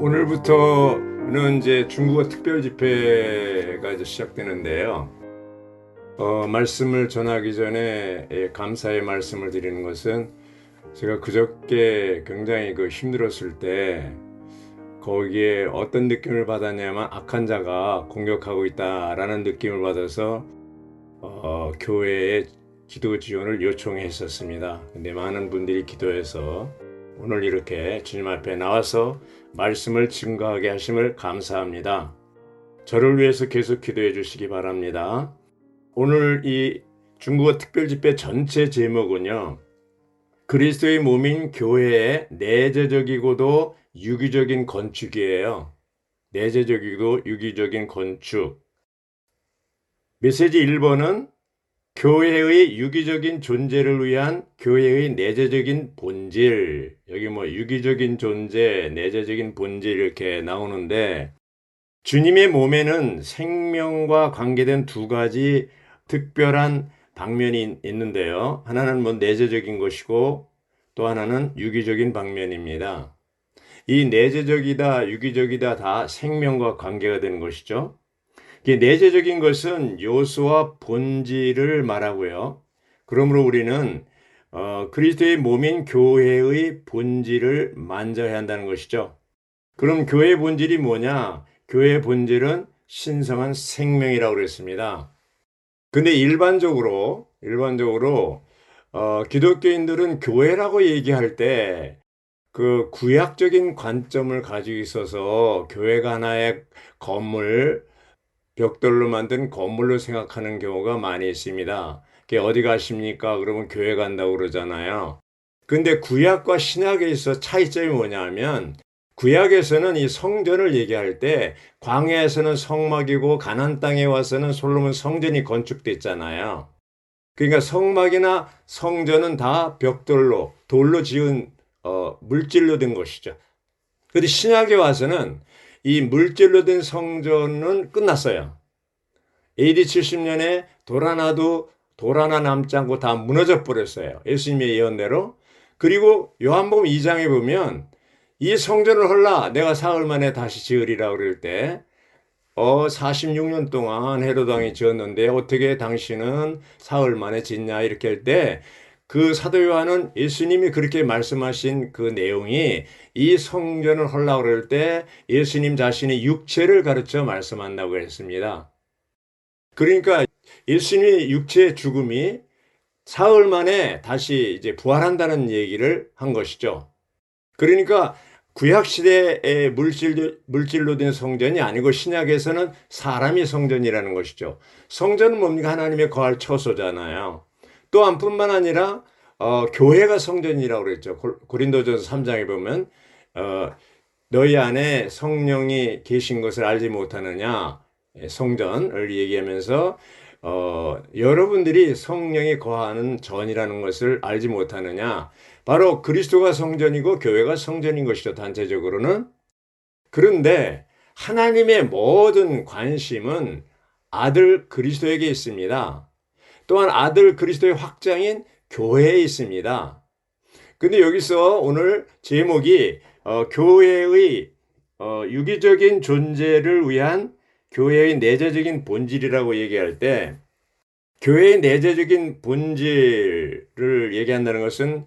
오늘부터는 이제 중국어 특별 집회가 이제 시작되는데요. 말씀을 전하기 전에 감사의 말씀을 드리는 것은 제가 그저께 굉장히 힘들었을 때 거기에 어떤 느낌을 받았냐면 악한 자가 공격하고 있다라는 느낌을 받아서 교회에 기도 지원을 요청했었습니다. 근데 많은 분들이 기도해서 오늘 이렇게 주님 앞에 나와서 말씀을 증거하게 하심을 감사합니다. 저를 위해서 계속 기도해 주시기 바랍니다. 오늘 이 중국어 특별집회 전체 제목은요, 그리스도의 몸인 교회의 내재적이고도 유기적인 건축이에요. 내재적이고 유기적인 건축. 메시지 1번은 교회의 유기적인 존재를 위한 교회의 내재적인 본질. 여기 유기적인 존재, 내재적인 본질 이렇게 나오는데, 주님의 몸에는 생명과 관계된 두 가지 특별한 방면이 있는데요. 하나는 내재적인 것이고 또 하나는 유기적인 방면입니다. 이 내재적이다, 유기적이다 다 생명과 관계가 되는 것이죠. 내재적인 것은 요소와 본질을 말하고요. 그러므로 우리는 그리스도의 몸인 교회의 본질을 만져야 한다는 것이죠. 그럼 교회의 본질이 뭐냐? 교회의 본질은 신성한 생명이라고 그랬습니다. 근데 일반적으로 기독교인들은 교회라고 얘기할 때 그 구약적인 관점을 가지고 있어서 교회가 하나의 건물, 벽돌로 만든 건물로 생각하는 경우가 많이 있습니다. 어디 가십니까? 그러면 교회 간다고 그러잖아요. 근데 구약과 신약에 있어 차이점이 뭐냐면 구약에서는 이 성전을 얘기할 때 광야에서는 성막이고 가나안 땅에 와서는 솔로몬 성전이 건축됐잖아요. 그러니까 성막이나 성전은 다 벽돌로 돌로 지은 물질로 된 것이죠. 그런데 신약에 와서는 이 물질로 된 성전은 끝났어요. AD 70년에 돌 하나 남지 않고 다 무너져 버렸어요. 예수님의 예언대로. 그리고 요한복음 2장에 보면 이 성전을 헐라 내가 사흘 만에 다시 지으리라 그럴 때 46년 동안 헤롯 왕이 지었는데 어떻게 당신은 사흘 만에 짓냐 이렇게 할 때 그 사도 요한은 예수님이 그렇게 말씀하신 그 내용이 이 성전을 헐라 그럴 때 예수님 자신의 육체를 가르쳐 말씀한다고 했습니다. 그러니까 예수님의 육체의 죽음이 사흘 만에 다시 이제 부활한다는 얘기를 한 것이죠. 그러니까 구약 시대의 물질로 된 성전이 아니고 신약에서는 사람이 성전이라는 것이죠. 성전은 뭡니까? 하나님의 거할 처소잖아요. 또한 뿐만 아니라 교회가 성전이라고 그랬죠. 고린도전서 3장에 보면 너희 안에 성령이 계신 것을 알지 못하느냐, 성전을 얘기하면서 여러분들이 성령이 거하는 전이라는 것을 알지 못하느냐. 바로 그리스도가 성전이고 교회가 성전인 것이죠. 단체적으로는. 그런데 하나님의 모든 관심은 아들 그리스도에게 있습니다. 또한 아들 그리스도의 확장인 교회에 있습니다. 근데 여기서 오늘 제목이 교회의 유기적인 존재를 위한 교회의 내재적인 본질이라고 얘기할 때 교회의 내재적인 본질을 얘기한다는 것은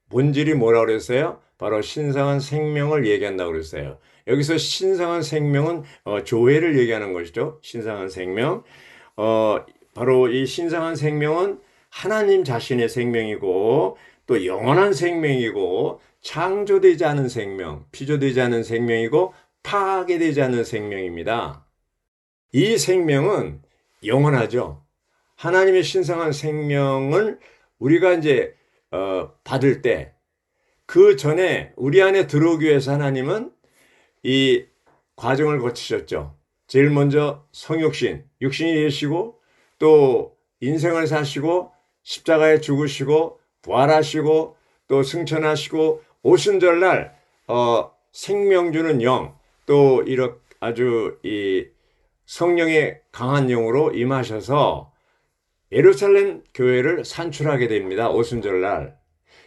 본질이 뭐라고 그랬어요? 바로 신성한 생명을 얘기한다고 그랬어요. 여기서 신성한 생명은 교회를 얘기하는 것이죠. 신성한 생명. 바로 이 신성한 생명은 하나님 자신의 생명이고 또 영원한 생명이고 창조되지 않은 생명, 피조되지 않은 생명이고 파괴되지 않은 생명입니다. 이 생명은 영원하죠. 하나님의 신성한 생명을 우리가 이제 받을 때 그 전에 우리 안에 들어오기 위해서 하나님은 이 과정을 거치셨죠. 제일 먼저 성육신, 육신이 되시고 또 인생을 사시고 십자가에 죽으시고 부활하시고 또 승천하시고 오순절날 생명 주는 영, 또 이렇게 아주 이 성령의 강한 영으로 임하셔서 예루살렘 교회를 산출하게 됩니다. 오순절날.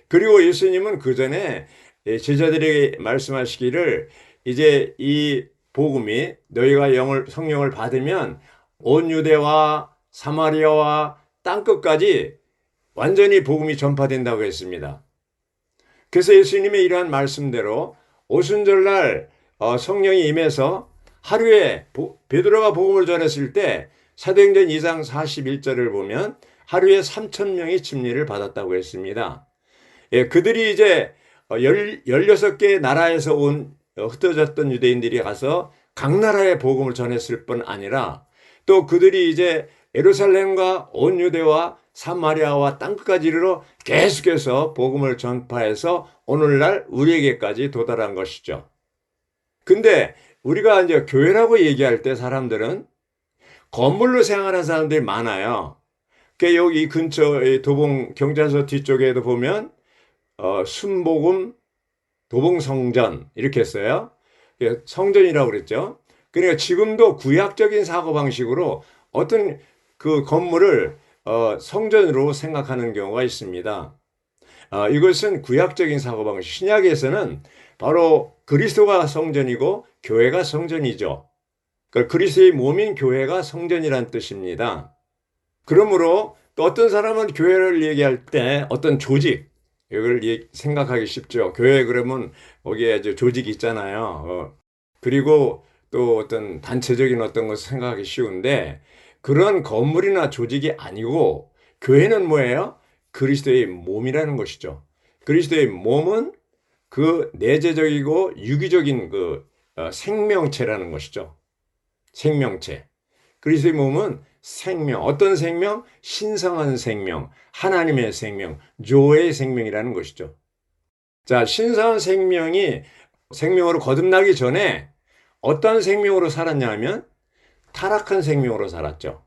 그리고 예수님은 그 전에 제자들에게 말씀하시기를 이제 이 복음이 너희가 성령을 받으면 온 유대와 사마리아와 땅끝까지 완전히 복음이 전파된다고 했습니다. 그래서 예수님의 이러한 말씀대로 오순절날 성령이 임해서 하루에 베드로가 복음을 전했을 때 사도행전 2장 41절을 보면 하루에 3,000명이 침례를 받았다고 했습니다. 예, 그들이 이제 16개의 나라에서 온 흩어졌던 유대인들이 가서 각 나라에 복음을 전했을 뿐 아니라 또 그들이 이제 예루살렘과 온 유대와 사마리아와 땅끝까지 이르러 계속해서 복음을 전파해서 오늘날 우리에게까지 도달한 것이죠. 근데 우리가 이제 교회라고 얘기할 때 사람들은 건물로 생활하는 사람들이 많아요. 여기 근처 도봉 경찰서 뒤쪽에도 보면 순복음 도봉성전 이렇게 했어요. 성전이라고 그랬죠. 그러니까 지금도 구약적인 사고방식으로 어떤 그 건물을 성전으로 생각하는 경우가 있습니다. 이것은 구약적인 사고방식. 신약에서는 바로 그리스도가 성전이고 교회가 성전이죠. 그러니까 그리스도의 몸인 교회가 성전이란 뜻입니다. 그러므로 또 어떤 사람은 교회를 얘기할 때 어떤 조직, 이걸 생각하기 쉽죠. 교회 그러면 거기에 조직이 있잖아요. 그리고 또 어떤 단체적인 어떤 것을 생각하기 쉬운데 그런 건물이나 조직이 아니고 교회는 뭐예요? 그리스도의 몸이라는 것이죠. 그리스도의 몸은 그 내재적이고 유기적인 그 생명체라는 것이죠. 생명체. 그리스도의 몸은 생명, 어떤 생명? 신성한 생명, 하나님의 생명, 조의 생명이라는 것이죠. 자, 신성한 생명이 생명으로 거듭나기 전에 어떤 생명으로 살았냐 하면 타락한 생명으로 살았죠.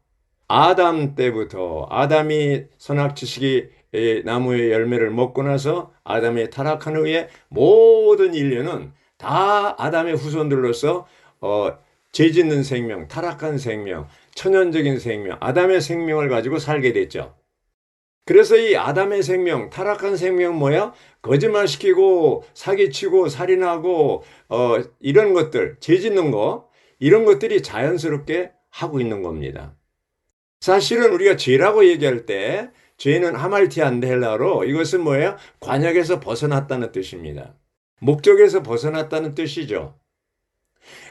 아담 때부터 아담이 선악지식의 나무의 열매를 먹고 나서 아담이 타락한 후에 모든 인류는 다 아담의 후손들로서 죄짓는 생명, 타락한 생명, 천연적인 생명, 아담의 생명을 가지고 살게 됐죠. 그래서 이 아담의 생명, 타락한 생명 뭐야? 거짓말시키고 사기치고 살인하고 이런 것들, 죄짓는 거, 이런 것들이 자연스럽게 하고 있는 겁니다. 사실은 우리가 죄라고 얘기할 때 죄는 하말티안 헬라로 이것은 뭐예요? 관역에서 벗어났다는 뜻입니다. 목적에서 벗어났다는 뜻이죠.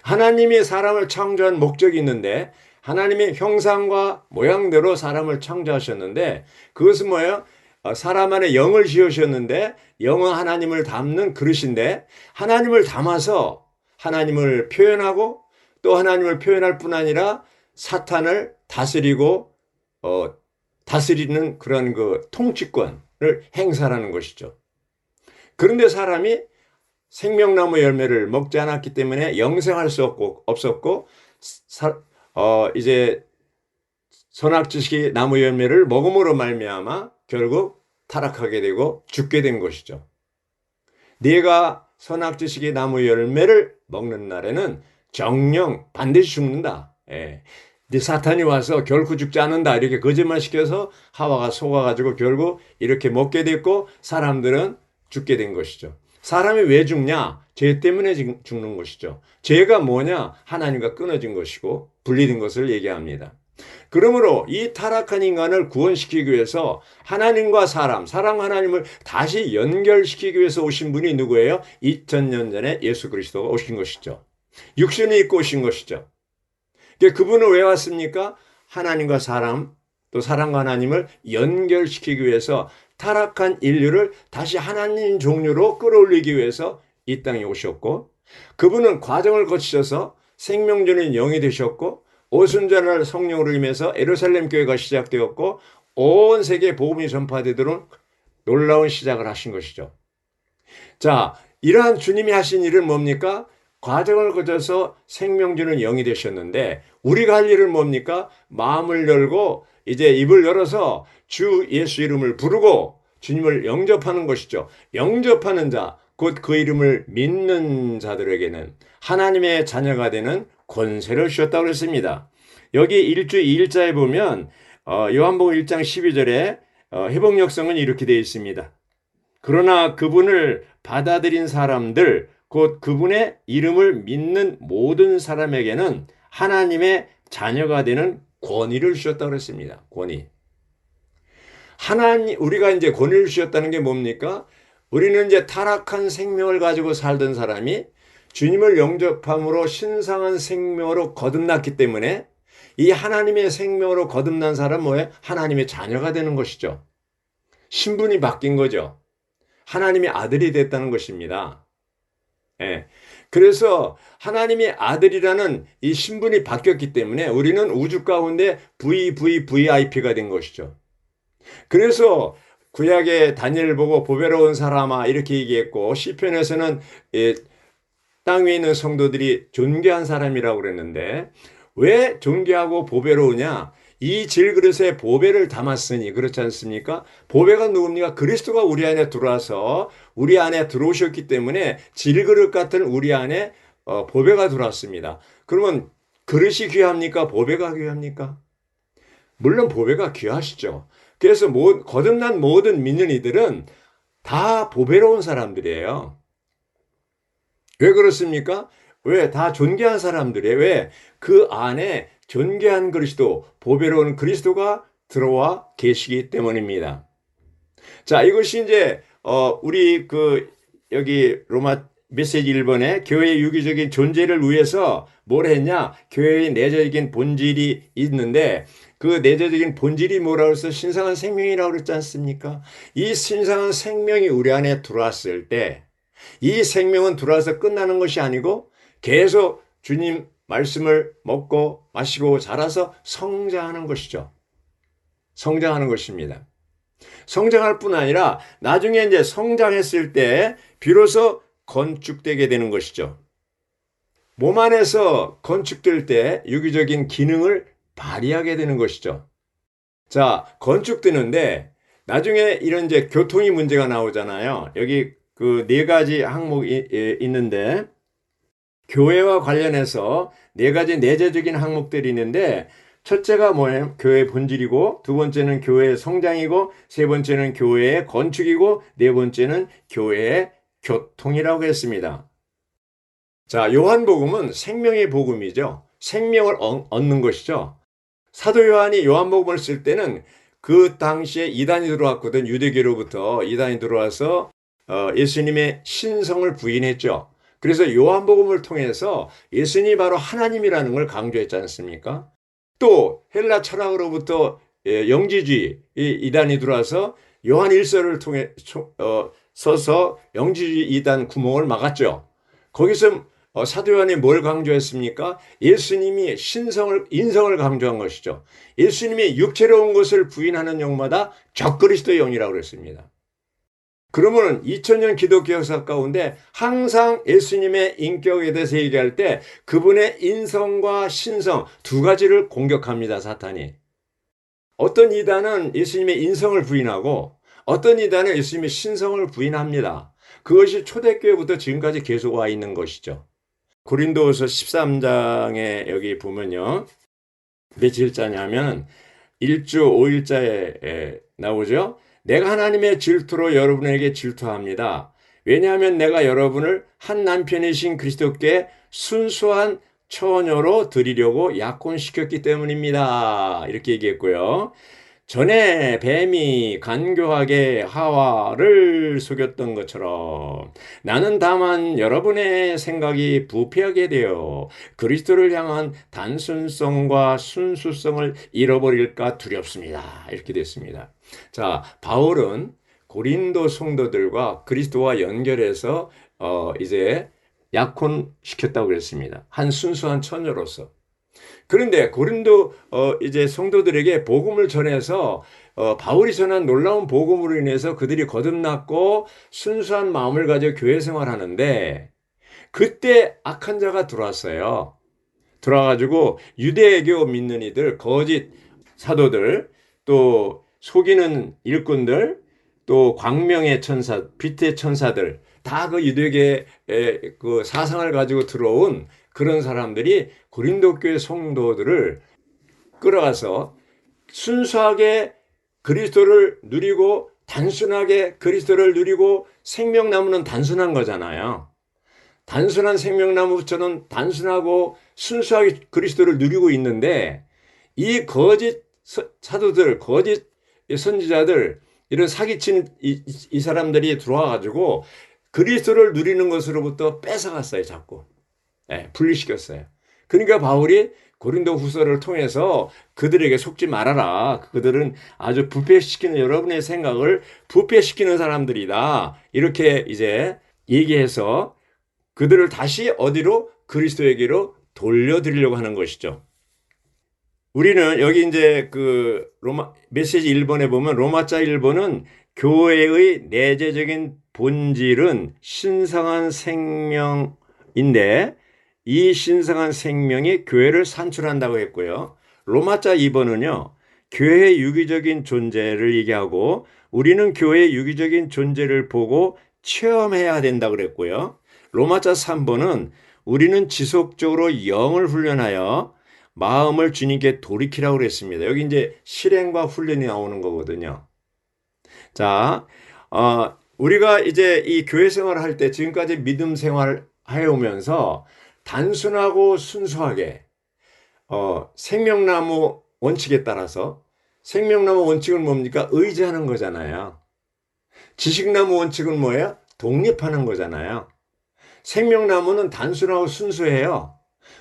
하나님이 사람을 창조한 목적이 있는데 하나님의 형상과 모양대로 사람을 창조하셨는데 그것은 뭐예요? 사람 안에 영을 지으셨는데 영은 하나님을 담는 그릇인데 하나님을 담아서 하나님을 표현하고 또 하나님을 표현할 뿐 아니라 사탄을 다스리고 다스리는 그런 그 통치권을 행사하는 것이죠. 그런데 사람이 생명나무 열매를 먹지 않았기 때문에 영생할 수 없었고 이제 선악지식의 나무 열매를 먹음으로 말미암아 결국 타락하게 되고 죽게 된 것이죠. 네가 선악지식의 나무 열매를 먹는 날에는 정령 반드시 죽는다. 예. 네 사탄이 와서 결코 죽지 않는다. 이렇게 거짓말시켜서 하와가 속아가지고 결국 이렇게 먹게 됐고 사람들은 죽게 된 것이죠. 사람이 왜 죽냐? 죄 때문에 죽는 것이죠. 죄가 뭐냐? 하나님과 끊어진 것이고 분리된 것을 얘기합니다. 그러므로 이 타락한 인간을 구원시키기 위해서 하나님과 사람 하나님을 다시 연결시키기 위해서 오신 분이 누구예요? 2000년 전에 예수 그리스도가 오신 것이죠. 육신을 입고 오신 것이죠. 그분은 왜 왔습니까? 하나님과 사람, 또 사람과 하나님을 연결시키기 위해서 타락한 인류를 다시 하나님 종류로 끌어올리기 위해서 이 땅에 오셨고 그분은 과정을 거치셔서 생명 주는 영이 되셨고 오순절날 성령으로 임해서 예루살렘 교회가 시작되었고 온 세계에 복음이 전파되도록 놀라운 시작을 하신 것이죠. 자, 이러한 주님이 하신 일은 뭡니까? 과정을 거쳐서 생명 주는 영이 되셨는데 우리가 할 일은 뭡니까? 마음을 열고 이제 입을 열어서 주 예수 이름을 부르고 주님을 영접하는 것이죠. 영접하는 자, 곧 그 이름을 믿는 자들에게는 하나님의 자녀가 되는 권세를 주셨다고 했습니다. 여기 1주 2일자에 보면 요한복음 1장 12절에 회복역성은 이렇게 되어 있습니다. 그러나 그분을 받아들인 사람들 곧 그분의 이름을 믿는 모든 사람에게는 하나님의 자녀가 되는 권위를 주셨다고 그랬습니다. 권위. 우리가 이제 권위를 주셨다는 게 뭡니까? 우리는 이제 타락한 생명을 가지고 살던 사람이 주님을 영접함으로 신성한 생명으로 거듭났기 때문에 이 하나님의 생명으로 거듭난 사람은 뭐예요? 하나님의 자녀가 되는 것이죠. 신분이 바뀐 거죠. 하나님의 아들이 됐다는 것입니다. 예. 그래서 하나님의 아들이라는 이 신분이 바뀌었기 때문에 우리는 우주 가운데 VVVIP가 된 것이죠. 그래서 구약의 다니엘을 보고 보배로운 사람아 이렇게 얘기했고 시편에서는 땅 위에 있는 성도들이 존귀한 사람이라고 그랬는데 왜 존귀하고 보배로우냐? 이 질그릇에 보배를 담았으니 그렇지 않습니까? 보배가 누굽니까? 그리스도가 우리 안에 들어와서 우리 안에 들어오셨기 때문에 질그릇 같은 우리 안에 보배가 들어왔습니다. 그러면 그릇이 귀합니까? 보배가 귀합니까? 물론 보배가 귀하시죠. 그래서 거듭난 모든 믿는 이들은 다 보배로운 사람들이에요. 왜 그렇습니까? 왜? 다 존귀한 사람들이에요. 왜? 그 안에 존귀한 그리스도, 보배로운 그리스도가 들어와 계시기 때문입니다. 자, 이것이 이제, 우리 여기 로마 메시지 1번에 교회의 유기적인 존재를 위해서 뭘 했냐? 교회의 내적인 본질이 있는데, 그 내적인 본질이 뭐라고 해서 신성한 생명이라고 그랬지 않습니까? 이 신성한 생명이 우리 안에 들어왔을 때, 이 생명은 들어와서 끝나는 것이 아니고 계속 주님 말씀을 먹고 마시고 자라서 성장하는 것이죠. 성장하는 것입니다. 성장할 뿐 아니라 나중에 이제 성장했을 때 비로소 건축되게 되는 것이죠. 몸 안에서 건축될 때 유기적인 기능을 발휘하게 되는 것이죠. 자, 건축되는데 나중에 이런 이제 교통이 문제가 나오잖아요. 여기 그 네 가지 항목이 있는데 교회와 관련해서 네 가지 내재적인 항목들이 있는데 첫째가 뭐예요? 교회의 본질이고 두 번째는 교회의 성장이고 세 번째는 교회의 건축이고 네 번째는 교회의 교통이라고 했습니다. 자, 요한복음은 생명의 복음이죠. 생명을 얻는 것이죠. 사도 요한이 요한복음을 쓸 때는 그 당시에 이단이 들어왔거든. 유대교로부터 이단이 들어와서 예수님의 신성을 부인했죠. 그래서 요한복음을 통해서 예수님이 바로 하나님이라는 걸 강조했지 않습니까? 또 헬라 철학으로부터 영지주의 이단이 들어와서 요한 1서를 통해 서서 영지주의 이단 구멍을 막았죠. 거기서 사도 요한이 뭘 강조했습니까? 예수님이 인성을 강조한 것이죠. 예수님이 육체로 온 것을 부인하는 영마다 적그리스도의 영이라고 그랬습니다. 그러면 2000년 기독교 역사 가운데 항상 예수님의 인격에 대해서 얘기할 때 그분의 인성과 신성 두 가지를 공격합니다, 사탄이. 어떤 이단은 예수님의 인성을 부인하고 어떤 이단은 예수님의 신성을 부인합니다. 그것이 초대교회부터 지금까지 계속 와 있는 것이죠. 고린도후서 13장에 여기 보면요. 며칠자냐면 1주 5일자에 나오죠. 내가 하나님의 질투로 여러분에게 질투합니다. 왜냐하면 내가 여러분을 한 남편이신 그리스도께 순수한 처녀로 드리려고 약혼시켰기 때문입니다. 이렇게 얘기했고요. 전에 뱀이 간교하게 하와를 속였던 것처럼 나는 다만 여러분의 생각이 부패하게 되어 그리스도를 향한 단순성과 순수성을 잃어버릴까 두렵습니다. 이렇게 됐습니다. 자, 바울은 고린도 성도들과 그리스도와 연결해서 이제 약혼시켰다고 그랬습니다. 한 순수한 처녀로서. 그런데 고린도 이제 성도들에게 복음을 전해서 바울이 전한 놀라운 복음으로 인해서 그들이 거듭났고 순수한 마음을 가지고 교회 생활하는데 그때 악한 자가 들어왔어요. 들어와가지고 유대교 믿는 이들, 거짓 사도들, 또 속이는 일꾼들, 또 광명의 천사, 빛의 천사들, 다 그 유대교의 그 사상을 가지고 들어온 그런 사람들이 고린도 교회 성도들을 끌어와서 순수하게 그리스도를 누리고 단순하게 그리스도를 누리고 생명 나무는 단순한 거잖아요. 단순한 생명나무처럼 단순하고 순수하게 그리스도를 누리고 있는데 이 거짓 사도들, 거짓 선지자들, 이런 사기친 이 사람들이 들어와 가지고 그리스도를 누리는 것으로부터 뺏어갔어요, 자꾸. 예, 분리시켰어요. 그러니까 바울이 고린도 후서를 통해서 그들에게 속지 말아라. 그들은 아주 부패시키는, 여러분의 생각을 부패시키는 사람들이다. 이렇게 이제 얘기해서 그들을 다시 어디로? 그리스도에게로 돌려드리려고 하는 것이죠. 우리는 여기 이제 그 로마 메시지 1번에 보면 로마자 1번은 교회의 내재적인 본질은 신성한 생명인데 이 신성한 생명이 교회를 산출한다고 했고요. 로마자 2번은요. 교회의 유기적인 존재를 얘기하고 우리는 교회의 유기적인 존재를 보고 체험해야 된다고 그랬고요. 로마자 3번은 우리는 지속적으로 영을 훈련하여 마음을 주님께 돌이키라고 그랬습니다. 여기 이제 실행과 훈련이 나오는 거거든요. 자, 우리가 이제 이 교회 생활을 할 때 지금까지 믿음 생활을 해오면서 단순하고 순수하게 생명나무 원칙에 따라서 생명나무 원칙은 뭡니까? 의지하는 거잖아요. 지식나무 원칙은 뭐예요? 독립하는 거잖아요. 생명나무는 단순하고 순수해요.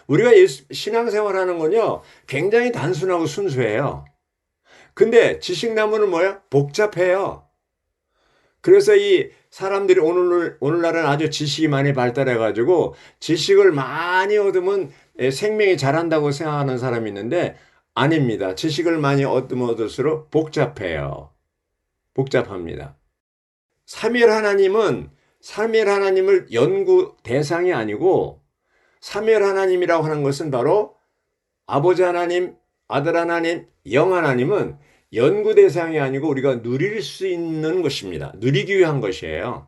우리가 신앙생활하는 건요, 굉장히 단순하고 순수해요. 근데 지식나무는 뭐야? 복잡해요. 그래서 이 사람들이 오늘날은 아주 지식이 많이 발달해가지고 지식을 많이 얻으면 생명이 자란다고 생각하는 사람이 있는데 아닙니다. 지식을 많이 얻으면 얻을수록 복잡해요. 복잡합니다. 삼위일 하나님을 연구 대상이 아니고 삼위일 하나님이라고 하는 것은 바로 아버지 하나님, 아들 하나님, 영 하나님은 연구 대상이 아니고 우리가 누릴 수 있는 것입니다. 누리기 위한 것이에요.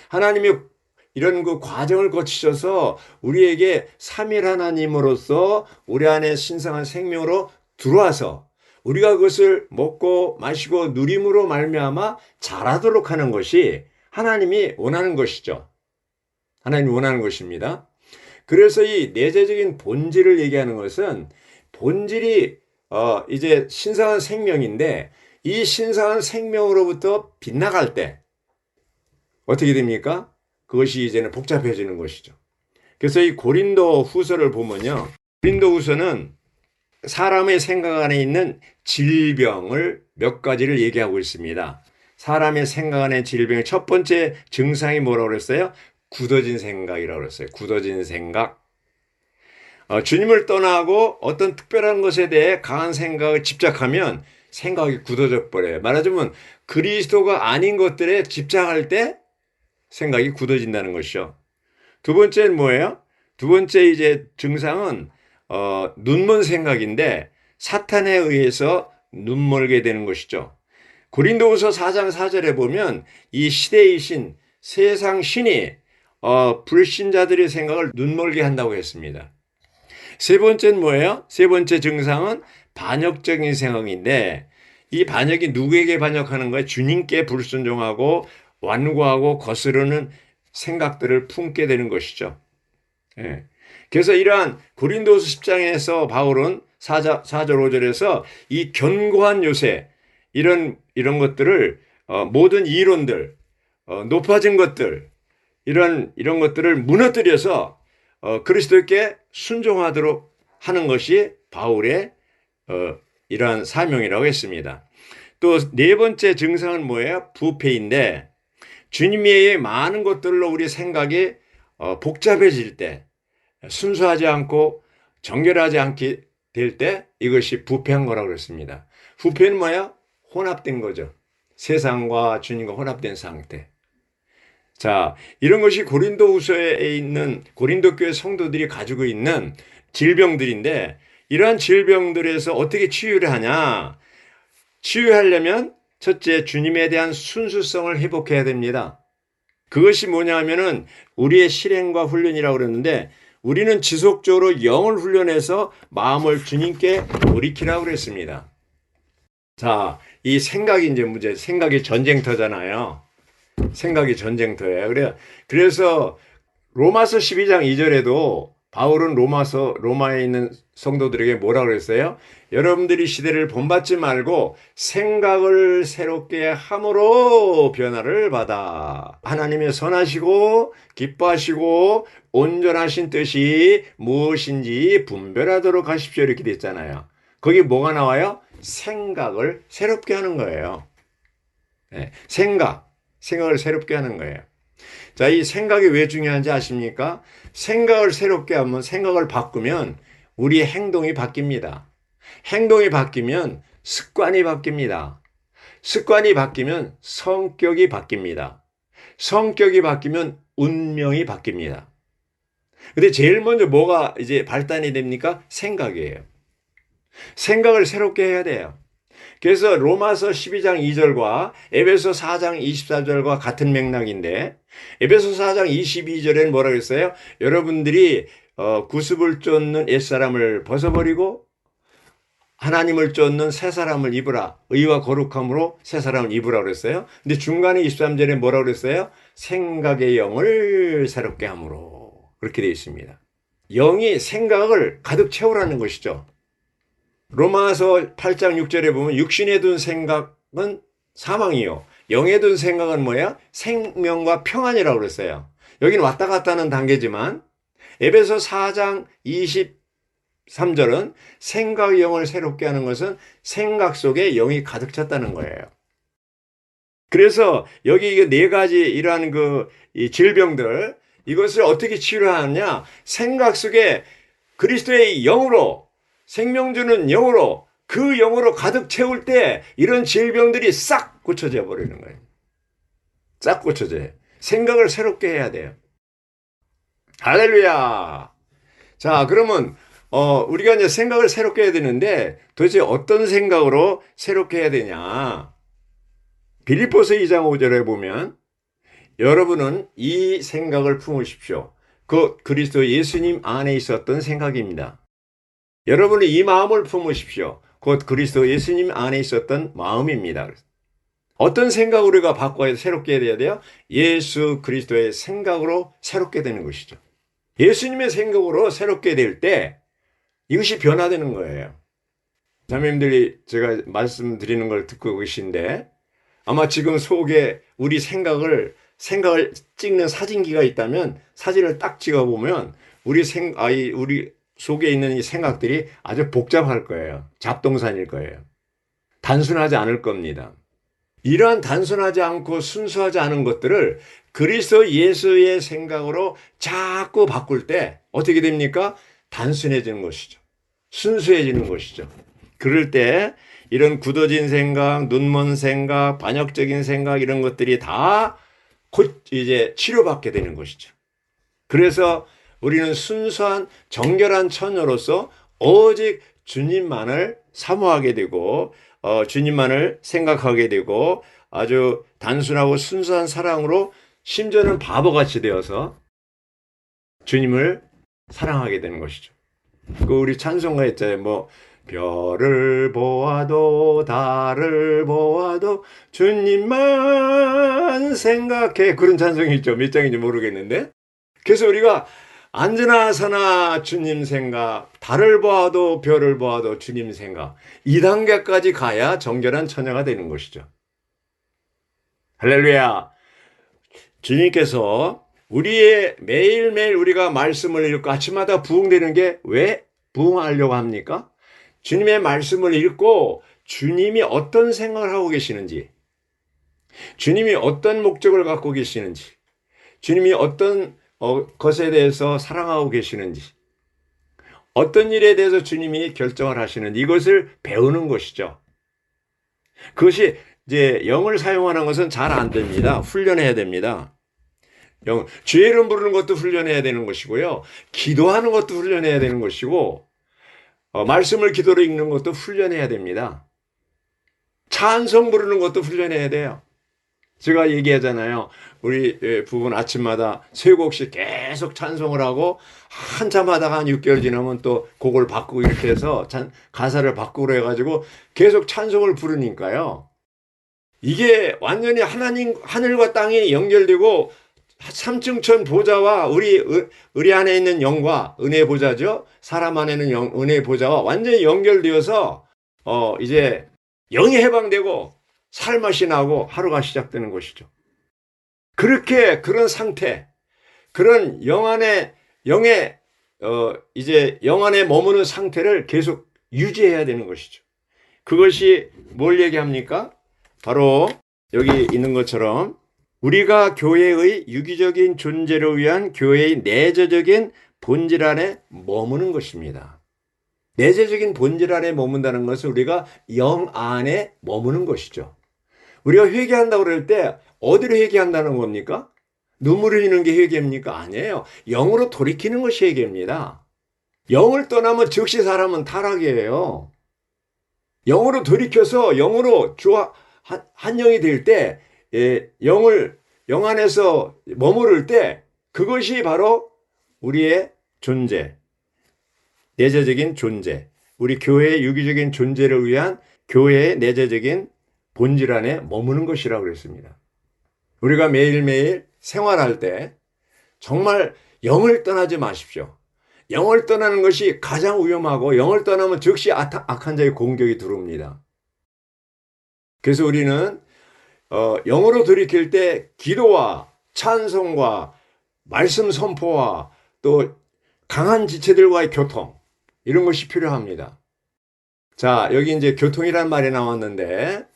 하나님이 이런 그 과정을 거치셔서 우리에게 삼위일 하나님으로서 우리 안에 신성한 생명으로 들어와서 우리가 그것을 먹고 마시고 누림으로 말미암아 자라도록 하는 것이 하나님이 원하는 것이죠. 하나님이 원하는 것입니다. 그래서 이 내재적인 본질을 얘기하는 것은 본질이 이제 신성한 생명인데 이 신성한 생명으로부터 빗나갈 때 어떻게 됩니까? 그것이 이제는 복잡해지는 것이죠. 그래서 이 고린도 후서를 보면요. 고린도 후서는 사람의 생각 안에 있는 질병을 몇 가지를 얘기하고 있습니다. 사람의 생각 안에 질병의 첫 번째 증상이 뭐라고 그랬어요? 굳어진 생각이라고 그랬어요. 굳어진 생각. 주님을 떠나고 어떤 특별한 것에 대해 강한 생각을 집착하면 생각이 굳어져 버려요. 말하자면 그리스도가 아닌 것들에 집착할 때 생각이 굳어진다는 것이죠. 두 번째는 뭐예요? 두 번째 이제 증상은 눈먼 생각인데 사탄에 의해서 눈멀게 되는 것이죠. 고린도후서 4장 4절에 보면 이 시대의 신, 세상 신이 불신자들의 생각을 눈멀게 한다고 했습니다. 세 번째는 뭐예요? 세 번째 증상은 반역적인 생각인데 이 반역이 누구에게 반역하는 거예요? 주님께 불순종하고 완고하고 거스르는 생각들을 품게 되는 것이죠. 예. 그래서 이러한 고린도서 10장에서 바울은 4절 5절에서 이 견고한 요새 이런 것들을 모든 이론들 높아진 것들 이런 것들을 무너뜨려서 그리스도께 순종하도록 하는 것이 바울의 이러한 사명이라고 했습니다. 또 네 번째 증상은 뭐예요? 부패인데 주님의 많은 것들로 우리 생각이 복잡해질 때 순수하지 않고 정결하지 않게 될 때 이것이 부패한 거라고 그랬습니다. 부패는 뭐야? 혼합된 거죠. 세상과 주님과 혼합된 상태. 자, 이런 것이 고린도후서에 있는 고린도 교회 성도들이 가지고 있는 질병들인데 이러한 질병들에서 어떻게 치유를 하냐? 치유하려면 첫째 주님에 대한 순수성을 회복해야 됩니다. 그것이 뭐냐 하면은 우리의 실행과 훈련이라고 그랬는데 우리는 지속적으로 영을 훈련해서 마음을 주님께 돌이키라고 그랬습니다. 자, 이 생각이 이제 문제, 생각이 전쟁터잖아요. 생각이 전쟁터예요. 그래서 로마서 12장 2절에도 바울은 로마에 있는 성도들에게 뭐라 그랬어요? 여러분들이 시대를 본받지 말고 생각을 새롭게 함으로 변화를 받아. 하나님의 선하시고 기뻐하시고 온전하신 뜻이 무엇인지 분별하도록 하십시오. 이렇게 됐잖아요. 거기 뭐가 나와요? 생각을 새롭게 하는 거예요. 네, 생각을 새롭게 하는 거예요. 자, 이 생각이 왜 중요한지 아십니까? 생각을 새롭게 하면, 생각을 바꾸면 우리의 행동이 바뀝니다. 행동이 바뀌면 습관이 바뀝니다. 습관이 바뀌면 성격이 바뀝니다. 성격이 바뀌면 운명이 바뀝니다. 근데 제일 먼저 뭐가 이제 발단이 됩니까? 생각이에요. 생각을 새롭게 해야 돼요. 그래서 로마서 12장 2절과 에베소 4장 24절과 같은 맥락인데, 에베소 4장 22절에는 뭐라고 했어요? 여러분들이 구습을 쫓는 옛사람을 벗어버리고 하나님을 쫓는 새 사람을 입으라. 의와 거룩함으로 새 사람을 입으라 그랬어요. 근데 중간에 23절에 뭐라고 그랬어요? 생각의 영을 새롭게 함으로. 그렇게 되어 있습니다. 영이 생각을 가득 채우라는 것이죠. 로마서 8장 6절에 보면 육신에 둔 생각은 사망이요. 영에 둔 생각은 뭐야? 생명과 평안이라고 그랬어요. 여기는 왔다 갔다 하는 단계지만 에베소 4장 23절은 생각의 영을 새롭게 하는 것은 생각 속에 영이 가득 찼다는 거예요. 그래서 여기 네 가지 이러한 이 질병들, 이것을 어떻게 치료하느냐? 생각 속에 그리스도의 영으로, 생명 주는 영으로, 그 영으로 가득 채울 때 이런 질병들이 싹 고쳐져 버리는 거예요. 싹 고쳐져요. 생각을 새롭게 해야 돼요. 할렐루야. 자, 그러면 우리가 이제 생각을 새롭게 해야 되는데 도대체 어떤 생각으로 새롭게 해야 되냐? 빌립보서 2장 5절에 보면 여러분은 이 생각을 품으십시오. 그 그리스도 예수님 안에 있었던 생각입니다. 여러분은 이 마음을 품으십시오. 곧 그리스도 예수님 안에 있었던 마음입니다. 어떤 생각을 우리가 바꿔야 새롭게 해야 돼요? 예수 그리스도의 생각으로 새롭게 되는 것이죠. 예수님의 생각으로 새롭게 될 때 이것이 변화되는 거예요. 자매님들이 제가 말씀드리는 걸 듣고 계신데 아마 지금 속에 우리 생각을 찍는 사진기가 있다면 사진을 딱 찍어보면 우리 속에 있는 이 생각들이 아주 복잡할 거예요. 잡동사니일 거예요. 단순하지 않을 겁니다. 이러한 단순하지 않고 순수하지 않은 것들을 그리스도 예수의 생각으로 자꾸 바꿀 때 어떻게 됩니까? 단순해지는 것이죠. 순수해지는 것이죠. 그럴 때 이런 굳어진 생각, 눈먼 생각, 반역적인 생각 이런 것들이 다 곧 이제 치료받게 되는 것이죠. 그래서 우리는 순수한 정결한 처녀로서 오직 주님만을 사모하게 되고 주님만을 생각하게 되고 아주 단순하고 순수한 사랑으로 심지어는 바보같이 되어서 주님을 사랑하게 되는 것이죠. 우리 찬송가 했잖아요. 별을 보아도 달을 보아도 주님만 생각해. 그런 찬송이 있죠. 몇 장인지 모르겠는데. 그래서 우리가 앉으나 서나 주님 생각, 달을 보아도 별을 보아도 주님 생각, 이 단계까지 가야 정결한 처녀가 되는 것이죠. 할렐루야. 주님께서 매일매일 우리가 말씀을 읽고 아침마다 부흥되는 게 왜 부흥하려고 합니까? 주님의 말씀을 읽고 주님이 어떤 생각을 하고 계시는지, 주님이 어떤 목적을 갖고 계시는지, 주님이 어떤 것에 대해서 사랑하고 계시는지, 어떤 일에 대해서 주님이 결정을 하시는지 이것을 배우는 것이죠. 그것이 이제 영을 사용하는 것은 잘 안 됩니다. 훈련해야 됩니다. 주의 이름 부르는 것도 훈련해야 되는 것이고요. 기도하는 것도 훈련해야 되는 것이고 말씀을 기도로 읽는 것도 훈련해야 됩니다. 찬송 부르는 것도 훈련해야 돼요. 제가 얘기하잖아요. 우리 부부는 아침마다 세 곡씩 계속 찬송을 하고 한참 하다가 한 6개월 지나면 또 곡을 바꾸고 이렇게 해서 가사를 바꾸고 해가지고 계속 찬송을 부르니까요. 이게 완전히 하나님, 하늘과 땅이 연결되고 삼층천 보좌와 우리 안에 있는 영과 은혜의 보좌죠. 사람 안에 있는 은혜의 보좌와 완전히 연결되어서 이제 영이 해방되고 살맛이 나고 하루가 시작되는 것이죠. 그렇게 그런 상태, 그런 이제 영 안에 머무는 상태를 계속 유지해야 되는 것이죠. 그것이 뭘 얘기합니까? 바로 여기 있는 것처럼 우리가 교회의 유기적인 존재를 위한 교회의 내재적인 본질 안에 머무는 것입니다. 내재적인 본질 안에 머문다는 것은 우리가 영 안에 머무는 것이죠. 우리가 회개한다고 그럴 때 어디로 회개한다는 겁니까? 눈물 흘리는 게 회개입니까? 아니에요. 영으로 돌이키는 것이 회개입니다. 영을 떠나면 즉시 사람은 타락이에요. 영으로 돌이켜서 영으로 한 영이 될 때, 영 안에서 머무를 때 그것이 바로 우리의 존재, 내재적인 존재, 우리 교회의 유기적인 존재를 위한 교회의 내재적인 본질 안에 머무는 것이라고 그랬습니다. 우리가 매일매일 생활할 때 정말 영을 떠나지 마십시오. 영을 떠나는 것이 가장 위험하고 영을 떠나면 즉시 악한 자의 공격이 들어옵니다. 그래서 우리는 영으로 돌이킬 때 기도와 찬송과 말씀 선포와 또 강한 지체들과의 교통 이런 것이 필요합니다. 자, 여기 이제 교통이란 말이 나왔는데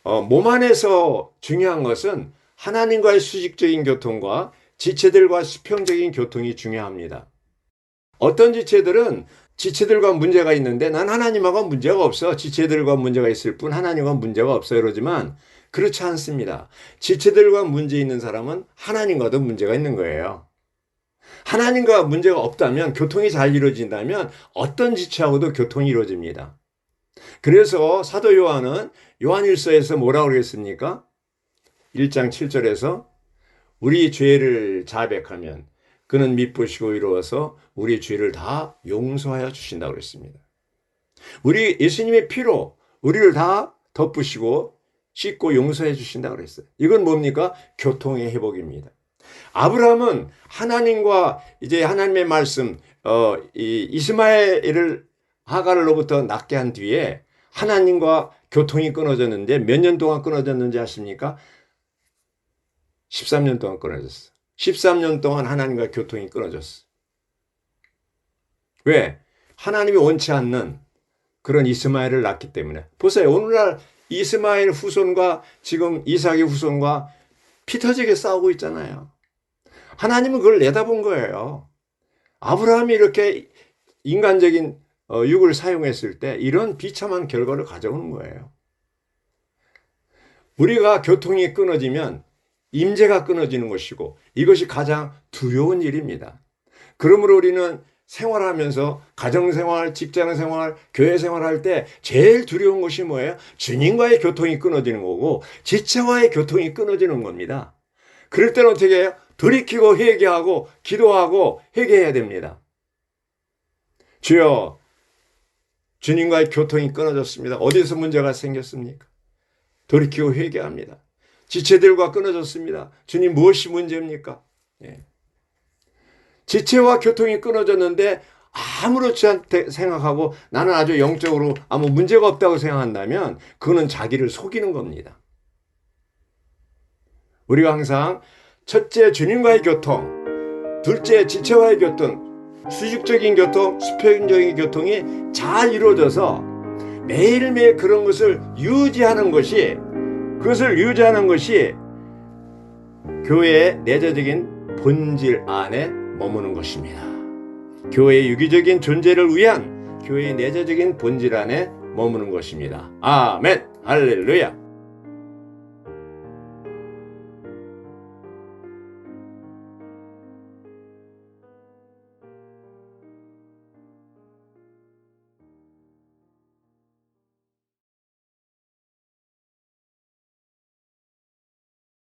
몸 안에서 중요한 것은 하나님과의 수직적인 교통과 지체들과 수평적인 교통이 중요합니다. 어떤 지체들과 문제가 있는데 난 하나님하고 문제가 없어. 지체들과 문제가 있을 뿐 하나님과 문제가 없어 이러지만 그렇지 않습니다. 지체들과 문제 있는 사람은 하나님과도 문제가 있는 거예요. 하나님과 문제가 없다면 교통이 잘 이루어진다면 어떤 지체하고도 교통이 이루어집니다. 그래서 사도 요한은 요한일서에서 뭐라고 그랬습니까? 1장 7절에서 우리 죄를 자백하면 그는 미쁘시고 이로워서 우리 죄를 다 용서하여 주신다고 그랬습니다. 우리 예수님의 피로 우리를 다 덮으시고 씻고 용서해 주신다고 그랬어요. 이건 뭡니까? 교통의 회복입니다. 아브라함은 하나님과 이제 하나님의 말씀 이스마엘을 하갈로부터 낳게 한 뒤에 하나님과 교통이 끊어졌는데 몇 년 동안 끊어졌는지 아십니까? 13년 동안 끊어졌어. 13년 동안 하나님과 교통이 끊어졌어. 왜? 하나님이 원치 않는 그런 이스마엘을 낳기 때문에. 보세요. 오늘날 이스마엘 후손과 지금 이삭의 후손과 피 터지게 싸우고 있잖아요. 하나님은 그걸 내다본 거예요. 아브라함이 이렇게 인간적인 육을 사용했을 때 이런 비참한 결과를 가져오는 거예요. 우리가 교통이 끊어지면 임재가 끊어지는 것이고 이것이 가장 두려운 일입니다. 그러므로 우리는 생활하면서 가정생활, 직장생활, 교회생활할 때 제일 두려운 것이 뭐예요? 주님과의 교통이 끊어지는 거고 지체와의 교통이 끊어지는 겁니다. 그럴 때는 어떻게 해요? 돌이키고 회개하고 기도하고 회개해야 됩니다. 주여, 주님과의 교통이 끊어졌습니다. 어디서 문제가 생겼습니까? 돌이키고 회개합니다. 지체들과 끊어졌습니다. 주님 무엇이 문제입니까? 예. 지체와 교통이 끊어졌는데 아무렇지 않게 생각하고 나는 아주 영적으로 아무 문제가 없다고 생각한다면 그거는 자기를 속이는 겁니다. 우리가 항상 첫째 주님과의 교통, 둘째 지체와의 교통, 수직적인 교통, 수평적인 교통이 잘 이루어져서 매일매일 그런 것을 유지하는 것이 교회의 내재적인 본질 안에 머무는 것입니다. 교회의 유기적인 존재를 위한 교회의 내재적인 본질 안에 머무는 것입니다. 아멘, 할렐루야.